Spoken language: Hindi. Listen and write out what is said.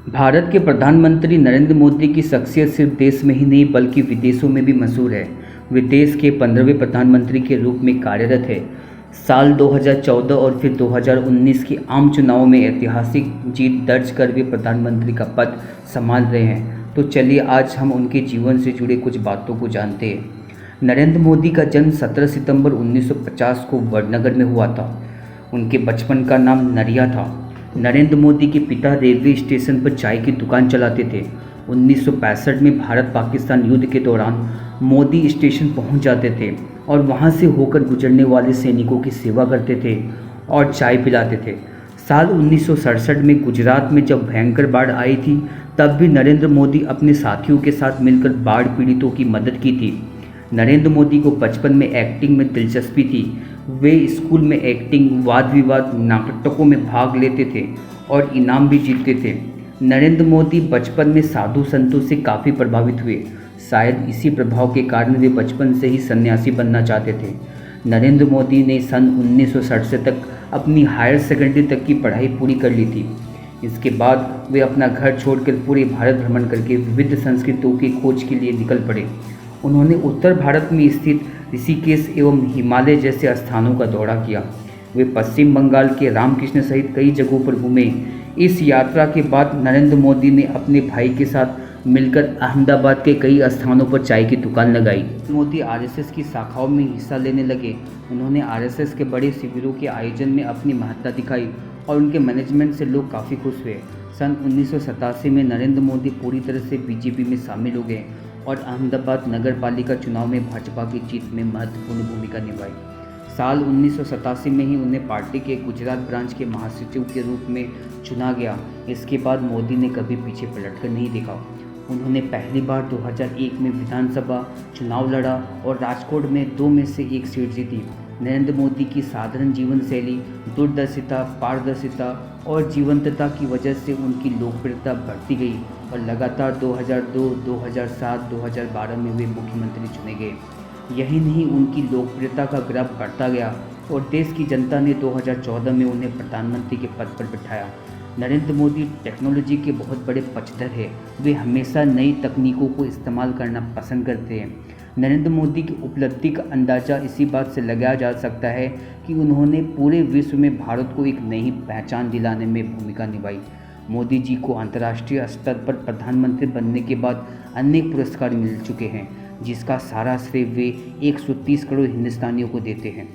भारत के प्रधानमंत्री नरेंद्र मोदी की शख्सियत सिर्फ देश में ही नहीं बल्कि विदेशों में भी मशहूर है। वे देश के 15वें प्रधानमंत्री के रूप में कार्यरत है। साल 2014 और फिर 2019 के आम चुनावों में ऐतिहासिक जीत दर्ज कर वे प्रधानमंत्री का पद संभाल रहे हैं। तो चलिए आज हम उनके जीवन से जुड़े कुछ बातों को जानते हैं। नरेंद्र मोदी का जन्म 17 सितंबर 1950 को वडनगर में हुआ था। उनके बचपन का नाम नरिया था। नरेंद्र मोदी के पिता रेलवे स्टेशन पर चाय की दुकान चलाते थे। 1965 में भारत पाकिस्तान युद्ध के दौरान मोदी स्टेशन पहुंच जाते थे और वहां से होकर गुजरने वाले सैनिकों की सेवा करते थे और चाय पिलाते थे। साल 1967 में गुजरात में जब भयंकर बाढ़ आई थी तब भी नरेंद्र मोदी अपने साथियों के साथ मिलकर बाढ़ पीड़ितों की मदद की थी। नरेंद्र मोदी को बचपन में एक्टिंग में दिलचस्पी थी। वे स्कूल में एक्टिंग, वाद विवाद, नाटकों में भाग लेते थे और इनाम भी जीतते थे। नरेंद्र मोदी बचपन में साधु संतों से काफ़ी प्रभावित हुए। शायद इसी प्रभाव के कारण वे बचपन से ही सन्यासी बनना चाहते थे। नरेंद्र मोदी ने सन 1967 तक अपनी हायर सेकेंडरी तक की पढ़ाई पूरी कर ली थी। इसके बाद वे अपना घर छोड़कर पूरे भारत भ्रमण करके विविध संस्कृतियों की खोज के लिए निकल पड़े। उन्होंने उत्तर भारत में स्थित ऋषिकेश एवं हिमालय जैसे स्थानों का दौरा किया। वे पश्चिम बंगाल के रामकृष्ण सहित कई जगहों पर घूमे। इस यात्रा के बाद नरेंद्र मोदी ने अपने भाई के साथ मिलकर अहमदाबाद के कई स्थानों पर चाय की दुकान लगाई। मोदी आरएसएस की शाखाओं में हिस्सा लेने लगे। उन्होंने आरएसएस के बड़े शिविरों के आयोजन में अपनी महत्ता दिखाई और उनके मैनेजमेंट से लोग काफ़ी खुश हुए। सन 1987 में नरेंद्र मोदी पूरी तरह से बीजेपी में शामिल हो गए और अहमदाबाद नगर पालिका चुनाव में भाजपा की जीत में महत्वपूर्ण भूमिका निभाई। साल 1987 में ही उन्हें पार्टी के गुजरात ब्रांच के महासचिव के रूप में चुना गया। इसके बाद मोदी ने कभी पीछे पलटकर नहीं देखा। उन्होंने पहली बार 2001 में विधानसभा चुनाव लड़ा और राजकोट में 2 में से 1 सीट जीती। नरेंद्र मोदी की साधारण जीवन शैली, दूरदर्शिता, पारदर्शिता और जीवंतता की वजह से उनकी लोकप्रियता बढ़ती गई और लगातार 2002, 2007, 2012 में वे मुख्यमंत्री चुने गए। यही नहीं, उनकी लोकप्रियता का ग्राफ बढ़ता गया और देश की जनता ने 2014 में उन्हें प्रधानमंत्री के पद पर बिठाया। नरेंद्र मोदी टेक्नोलॉजी के बहुत बड़े पक्षधर हैं। वे हमेशा नई तकनीकों को इस्तेमाल करना पसंद करते हैं। नरेंद्र मोदी की उपलब्धि का अंदाज़ा इसी बात से लगाया जा सकता है कि उन्होंने पूरे विश्व में भारत को एक नई पहचान दिलाने में भूमिका निभाई। मोदी जी को अंतर्राष्ट्रीय स्तर पर प्रधानमंत्री बनने के बाद अनेक पुरस्कार मिल चुके हैं, जिसका सारा श्रेय वे 130 करोड़ हिंदुस्तानियों को देते हैं।